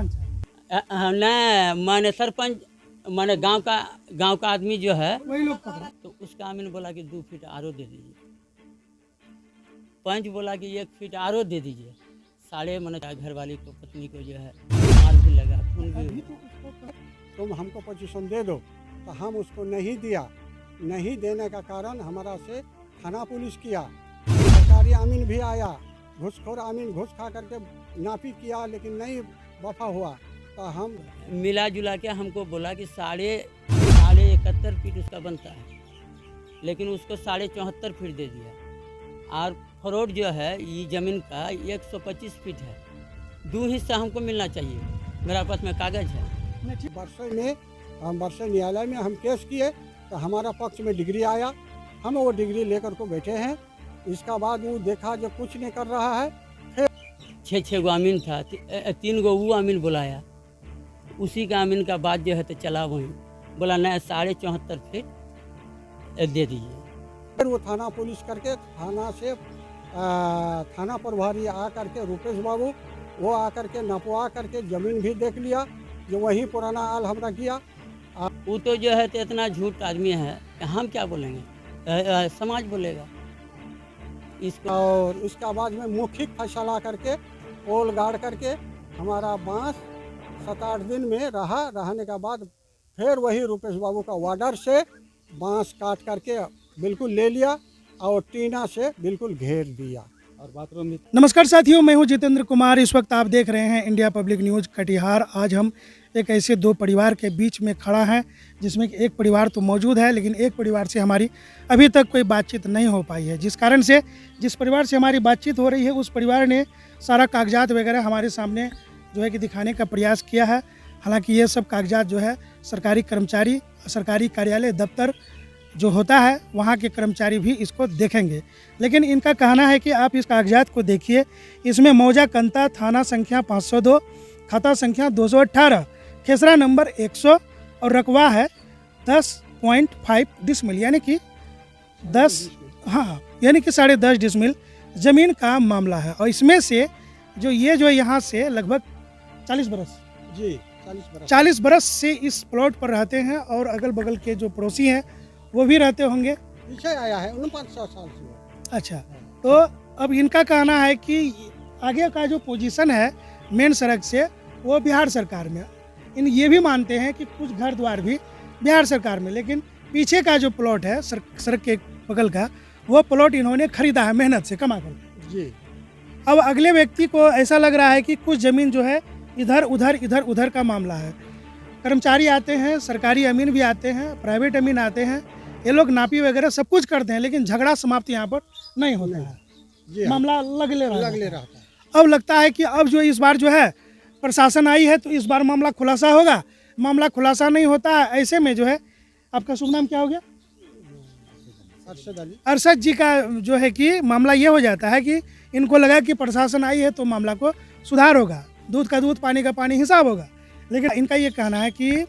सरपंच है? नहीं, मैंने सरपंच, मैंने गांव का आदमी जो है वही लोग पकड़ा। तो उसका आदमी ने बोला कि 2 फीट आरो दे दीजिए। पंच बोला कि 1 फीट आरो दे दीजिए। साढ़े मैंने घर वाली को, पत्नी को जो है मार भी लगा, खून भी अभी हुआ। तो उसको तुम हमको पोजीशन दे दो, तो हम उसको नहीं दिया। नहीं देने का कारण हमारा से थाना पुलिस किया, सरकारी अमीन भी आया, घूसखोर अमीन घूस खा करके नापी किया, लेकिन नहीं वफा हुआ। तो हम मिला जुला के हमको बोला कि साढ़े 71 फीट उसका बनता है, लेकिन उसको 74.5 फीट दे दिया। और फ्रॉड जो है ये ज़मीन का 125 फीट है, 2 हिस्सा हमको मिलना चाहिए। मेरा पास में कागज़ है। वर्षे न्यायालय में हम केस किए, तो हमारा पक्ष में डिग्री आया, हम वो डिग्री लेकर को बैठे हैं। इसका बाद वो देखा जो कुछ नहीं कर रहा है। 6 गो अमीन था, 3 गो वो अमीन बुलाया, उसी का अमीन का बात जो है तो चला वहीं, बोला नहीं 74.5 फीट दे दीजिए। फिर वो थाना पुलिस करके थाना प्रभारी आ करके रूपेश बाबू वो आ करके नपवा करके ज़मीन भी देख लिया, जो वही पुराना आल हमरा किया। वो तो जो है तो इतना झूठ आदमी है कि हम क्या बोलेंगे, समाज बोलेगा इसको। और इसका बाद में मौखिक फैसला करके पोल गाड़ करके हमारा बांस 7-8 दिन में रहने के बाद फिर वही रूपेश बाबू का वार्डर से बांस काट करके बिल्कुल ले लिया और टीना से बिल्कुल घेर दिया। और बाथरूम भी। नमस्कार साथियों, मैं हूं जितेंद्र कुमार। इस वक्त आप देख रहे हैं इंडिया पब्लिक न्यूज़ कटिहार। आज हम एक ऐसे 2 परिवार के बीच में खड़ा हैं, जिसमें कि एक परिवार तो मौजूद है, लेकिन एक परिवार से हमारी अभी तक कोई बातचीत नहीं हो पाई है। जिस कारण से जिस परिवार से हमारी बातचीत हो रही है, उस परिवार ने सारा कागजात वगैरह हमारे सामने जो है कि दिखाने का प्रयास किया है। हालांकि ये सब कागजात जो है सरकारी कर्मचारी, सरकारी कार्यालय, दफ्तर जो होता है वहाँ के कर्मचारी भी इसको देखेंगे, लेकिन इनका कहना है कि आप इस कागजात को देखिए, इसमें मौजा कंता, थाना संख्या 502, खाता संख्या 218, खेसरा नंबर 100 और रकबा है 10.5 डिसमिल, यानी कि 10 यानी कि 10.5 डिसमिल ज़मीन का मामला है। और इसमें से जो यहाँ से लगभग 40 बरस जी 40 बरस से इस प्लॉट पर रहते हैं, और अगल बगल के जो पड़ोसी हैं वो भी रहते होंगे। पीछे आया है 49 साल से। अच्छा, तो अब इनका कहना है कि आगे का जो पोजीशन है मेन सड़क से वो बिहार सरकार में, इन ये भी मानते हैं कि कुछ घर द्वार भी बिहार सरकार में, लेकिन पीछे का जो प्लॉट है सड़क के बगल का, वो प्लॉट इन्होंने खरीदा है मेहनत से कमा कर जी। अब अगले व्यक्ति को ऐसा लग रहा है कि कुछ ज़मीन जो है इधर उधर का मामला है। कर्मचारी आते हैं, सरकारी अमीन भी आते हैं, प्राइवेट अमीन आते हैं, ये लोग नापी वगैरह सब कुछ करते हैं, लेकिन झगड़ा समाप्त यहाँ पर नहीं होता है। मामला लगले रहता है। अब लगता है कि अब जो इस बार जो है प्रशासन आई है, तो इस बार मामला खुलासा होगा। मामला खुलासा नहीं होता है, ऐसे में जो है, आपका शुभ नाम क्या हो गया? अरशद जी का जो है कि मामला ये हो जाता है कि इनको लगा कि प्रशासन आई है तो मामला को सुधार होगा, दूध का दूध, पानी का पानी हिसाब होगा। लेकिन इनका ये कहना है कि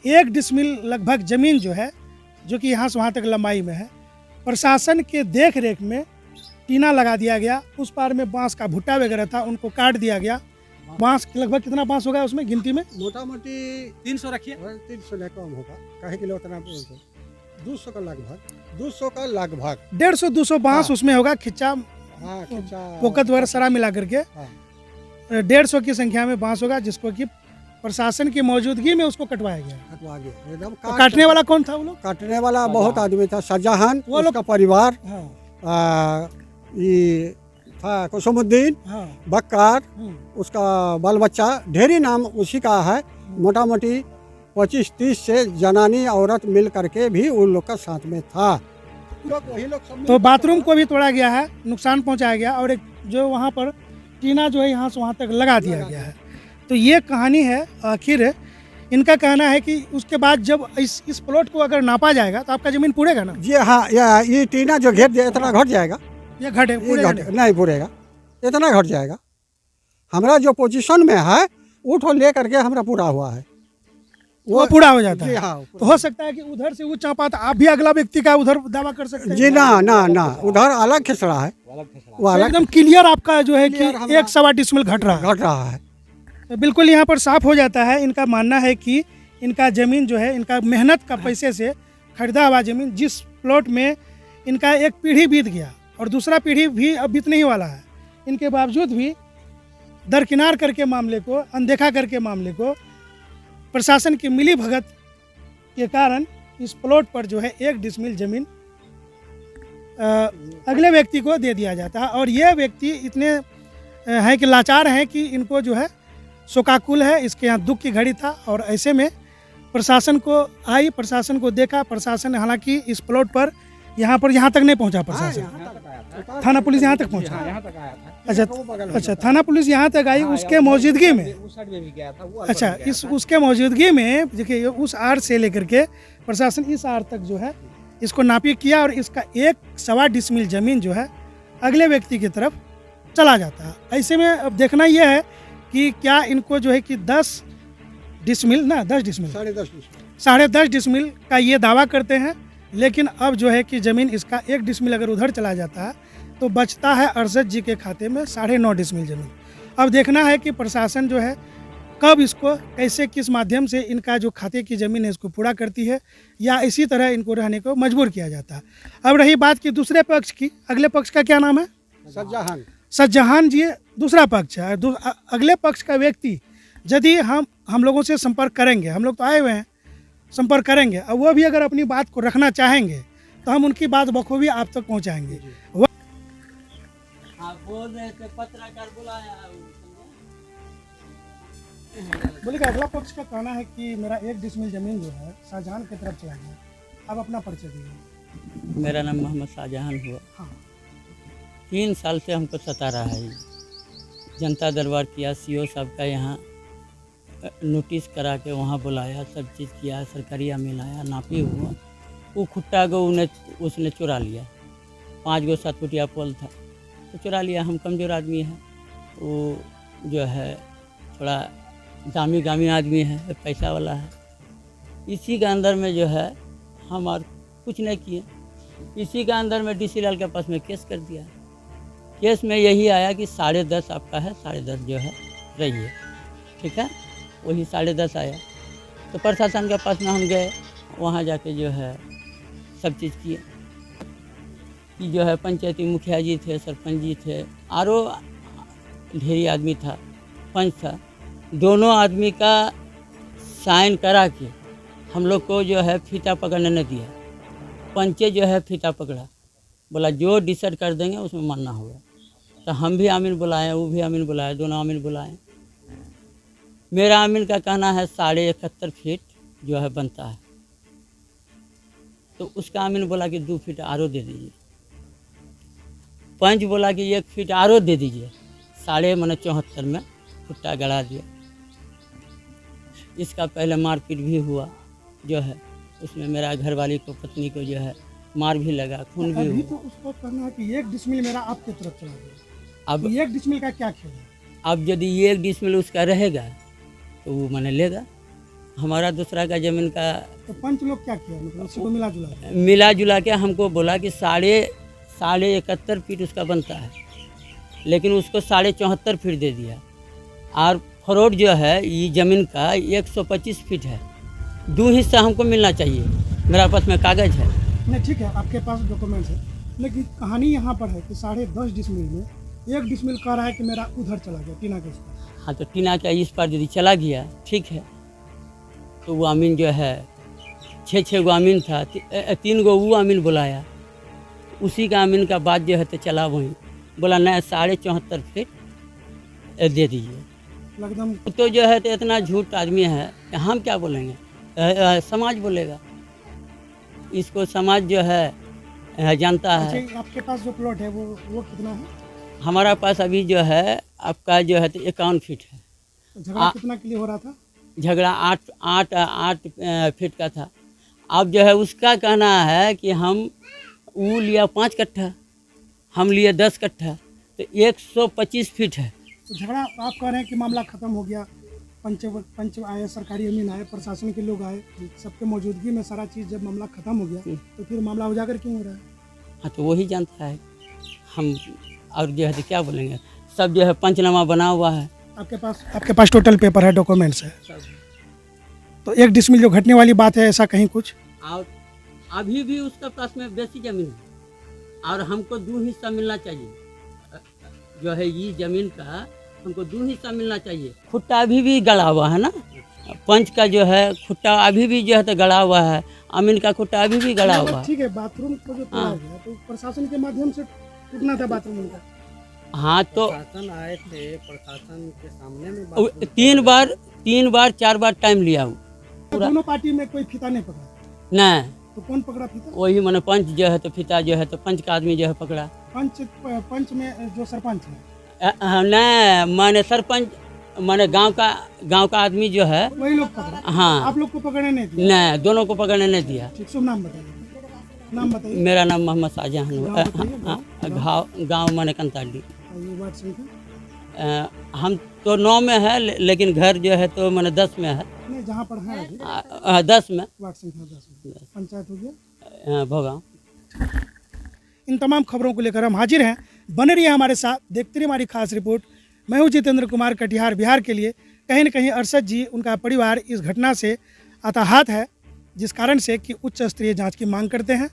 1 डिसमिल लगभग ज़मीन जो है, जो कि यहाँ से वहाँ तक लंबाई में है, प्रशासन के देख रेख में टीना लगा दिया गया। उस पार में बांस का भुट्टा वगैरह था, उनको काट दिया गया। बांस लगभग कितना बांस होगा उसमें गिनती में? मोटा मोटी 300 रखिए। 300 नहीं कम होगा, कहे किलो उतना 200 का लगभग 150-200 बांस हाँ। उसमें होगा। खिंचा पोकत वगैरह सारा मिला करके 150 की संख्या में बांस होगा, जिसको कि प्रशासन की मौजूदगी में उसको कटवाया गया। एकदम। तो काटने वाला कौन था? वो लोग काटने वाला बहुत आदमी था, शाहजहान, वो लोग का परिवार, हाँ। ये था कुसुमुद्दीन, हाँ। बक्कार, उसका बाल बच्चा, ढेरी नाम उसी का है। मोटा मोटी 25-30 से जनानी औरत मिल करके भी उन लोग का साथ में था। वही लोग तो बाथरूम को भी तोड़ा गया है, नुकसान पहुंचाया गया, और एक जो वहाँ पर टीना जो है यहाँ से वहाँ तक लगा दिया गया है। तो ये कहानी है। आखिर इनका कहना है कि उसके बाद जब इस प्लॉट को अगर नापा जाएगा तो आपका ज़मीन पूरेगा ना? जी हाँ, ये टीना जो घेर दिया इतना घट जाएगा, ये घटे नहीं पूरेगा, इतना घट जाएगा। हमारा जो पोजीशन में है वो ले करके हमारा पूरा हुआ है, वो पूरा हो जाता है। हाँ, तो हो सकता है कि उधर से वो चापा तो आप भी अगला व्यक्ति का उधर दावा कर सकते हैं। जी ना, उधर अलग खिसड़ा है, वो अलग एकदम क्लियर आपका जो है कि 1 सवा डिसमिल घट रहा है। तो बिल्कुल यहाँ पर साफ हो जाता है, इनका मानना है कि इनका ज़मीन जो है इनका मेहनत का पैसे से खरीदा हुआ ज़मीन, जिस प्लॉट में इनका एक पीढ़ी बीत गया और दूसरा पीढ़ी भी अब बीतने ही वाला है, इनके बावजूद भी दरकिनार करके मामले को, अनदेखा करके मामले को प्रशासन की मिली भगत के कारण इस प्लॉट पर जो है 1 डिसमिल ज़मीन अगले व्यक्ति को दे दिया जाता है। और ये व्यक्ति इतने हैं कि लाचार हैं कि इनको जो है शोकाकुल है, इसके यहाँ दुख की घड़ी था। और ऐसे में प्रशासन को देखा, प्रशासन हालांकि इस प्लॉट पर यहाँ तक नहीं पहुँचा प्रशासन, थाना पुलिस यहाँ तक पहुँचा। अच्छा, थाना पुलिस यहाँ तक आई उसके मौजूदगी में। अच्छा, उसके मौजूदगी में देखिए उस आड़ से लेकर के प्रशासन इस आड़ तक जो है इसको नापी किया और इसका 1.25 डिसमिल ज़मीन जो है अगले व्यक्ति की तरफ चला जाता है। ऐसे में अब देखना यह है कि क्या इनको जो है कि 10 डिसमिल 10.5 डिसमिल का ये दावा करते हैं, लेकिन अब जो है कि ज़मीन इसका 1 डिसमिल अगर उधर चला जाता है तो बचता है अरशद जी के खाते में 9.5 डिसमिल ज़मीन। अब देखना है कि प्रशासन जो है कब इसको कैसे किस माध्यम से इनका जो खाते की ज़मीन है इसको पूरा करती है या इसी तरह इनको रहने को मजबूर किया जाता है। अब रही बात की दूसरे पक्ष की, अगले पक्ष का क्या नाम है? सज्जहान जी दूसरा पक्ष है। अगले पक्ष का व्यक्ति यदि हम लोगों से संपर्क करेंगे, हम लोग तो आए हुए हैं, संपर्क करेंगे, अब वो भी अगर अपनी बात को रखना चाहेंगे तो हम उनकी बात बखूबी आप तक पहुँचाएँगे। बोल रहे थे पत्रकार बुलाया, बोले कि अगला पक्ष का कहना है कि मेरा 1 डिसमिल ज़मीन जो है शाहजहान की तरफ चला गया। आप अपना परिचय दीजिए। मेरा नाम मोहम्मद शाहजहान हुआ। हाँ। 3 साल से हमको सता रहा है ये। जनता दरबार किया, सीओ साहब का यहाँ नोटिस करा के वहाँ बुलाया, सब चीज़ किया, सरकारी अमीन आया, नापी हुआ, वो खुट्टा को उसने चुरा लिया। 5 गो 7 फुटिया पोल था तो चुरा लिया। हम कमज़ोर आदमी हैं, वो जो है थोड़ा दामी आदमी है, पैसा वाला है। इसी के अंदर में जो है हम और कुछ नहीं किए, इसी के अंदर में DC लाल के पास में केस कर दिया। केस में यही आया कि 10.5 आपका है, 10.5 जो है रहिए, ठीक है। वही 10.5 आया तो प्रशासन के पास में हम गए, वहाँ जाके जो है सब चीज़ किए कि जो है पंचायती मुखिया जी थे, सरपंच जी थे, आरो ढेरी आदमी था, पंच था, दोनों आदमी का साइन करा के हम लोग को जो है फीता पकड़ने नहीं दिया। पंचे जो है फीता पकड़ा, बोला जो डिसाइड कर देंगे उसमें मानना होगा। तो हम भी आमीन बुलाए, वो भी आमीन बुलाए, दोनों आमीन बुलाए। मेरा आमीन का कहना है 71.5 फीट जो है बनता है, तो उसका आमीन बोला कि 2 फीट आरो दे दीजिए। पंच बोला कि 1 फीट आरो दे दीजिए। 74.5 में खुट्टा गड़ा दिया। इसका पहले मारपीट भी हुआ जो है, उसमें मेरा घरवाली को, पत्नी को जो है मार भी लगा, खून भी हुआ। तो उसको कहना है कि 1 डिसमिल मेरा आपके तरफ चला गया। अब 1 डिसमिल का क्या खेल है? अब यदि 1 डिसमिल उसका रहेगा तो वो मैंने लेगा, हमारा दूसरा का ज़मीन का। तो पंच लोग क्या किया, मतलब उसी को मिला जुला के हमको बोला कि 71.5 फीट उसका बनता है, लेकिन उसको 74.5 फीट दे दिया। और फरोड जो है ये ज़मीन का 125 फीट है, 2 हिस्सा हमको मिलना चाहिए। मेरा पास में कागज़ है। नहीं, ठीक है, आपके पास डॉक्यूमेंट्स है, लेकिन कहानी यहाँ पर है कि 10.5 डिसमिल में 1 डिसमिल कह रहा है कि मेरा उधर चला गया, टीना के इस पर। हाँ, तो टीना का इस पर यदि चला गया, ठीक है, तो वो अमीन जो है 6 गो अमीन था, 3 गो वो अमीन बुलाया, उसी का अमीन का बात जो है तो चला वहीं, बोला नहीं 74.5 फीट दे दीजिए। एकदम तो जो है तो इतना झूठ आदमी है कि हम क्या बोलेंगे, समाज बोलेगा, इसको समाज जो है जानता है। अच्छा, आपके पास जो प्लॉट है वो कितना है? हमारा पास अभी जो है आपका जो है तो 51 फीट है। तो झगड़ा कितना के लिए हो रहा था? झगड़ा 8 फीट का था। अब जो है उसका कहना है कि हम वो लिया 5 कट्ठा, हम लिए 10 कट्ठा, तो 125 फीट है। तो झगड़ा आप कह रहे हैं कि मामला ख़त्म हो गया, पंच आए, सरकारी अमीन आए, प्रशासन के लोग आए, सबके मौजूदगी में सारा चीज़ जब मामला ख़त्म हो गया तो फिर मामला उजागर क्यों हो रहा है? हाँ, तो वही जानता है हम, और जो है तो क्या बोलेंगे, सब जो है पंचनामा बना हुआ है। आपके पास टोटल पेपर है, डॉक्यूमेंट्स है। तो 1 डिसमिल जो घटने वाली बात है, ऐसा कहीं कुछ? और अभी भी उसका पास में बेसी जमीन है और हमको 2 हिस्सा मिलना चाहिए। जो है ये जमीन का हमको 2 हिस्सा मिलना चाहिए। खुट्टा अभी भी गड़ा हुआ है ना, पंच का जो है खुट्टा अभी भी जो है तो गड़ा हुआ है, अमीन का खुट्टा अभी भी गड़ा हुआ है। ठीक है, बाथरूम को जो तोड़ा गया तो प्रशासन के माध्यम से टूटना था बाथरूम उनका। हाँ तो प्रशासन आए थे, प्रशासन के सामने में 3 बार 4 बार टाइम लिया हूँ। दोनों पार्टी में कोई फीता नहीं पकड़ा, नहीं, तो कौन पकड़ा फीता? वही मैंने पंच जो है तो फिता जो है तो पंच का आदमी जो है पकड़ा। पंच में जो सरपंच है नहीं, मैंने सरपंच मैंने गांव का आदमी जो है वही लोग पकड़ा। हाँ, आप लोग को पकड़ने नहीं दिया? नहीं, दोनों को पकड़ने नहीं दिया। ठीक, शुभ नाम बताइए। नाम बताइए। मेरा नाम मोहम्मद शाहजहां। गाँव मैंने कंताडी। ये वार्ड संख्या? हम तो 9 में है, लेकिन घर जो है तो मैंने 10 में है। नहीं, जहाँ पर है अभी 10 में। वार्ड संख्या 10 में। पंचायत हो गया भोगांव। इन तमाम खबरों को लेकर हम हाजिर हैं। बने रहिए हमारे साथ, देखते रहिए हमारी खास रिपोर्ट। मैं हूं जितेंद्र कुमार, कटिहार बिहार के लिए। कहीं न कहीं अरशद जी, उनका परिवार इस घटना से हताहत है, जिस कारण से कि उच्च स्तरीय जांच की मांग करते हैं।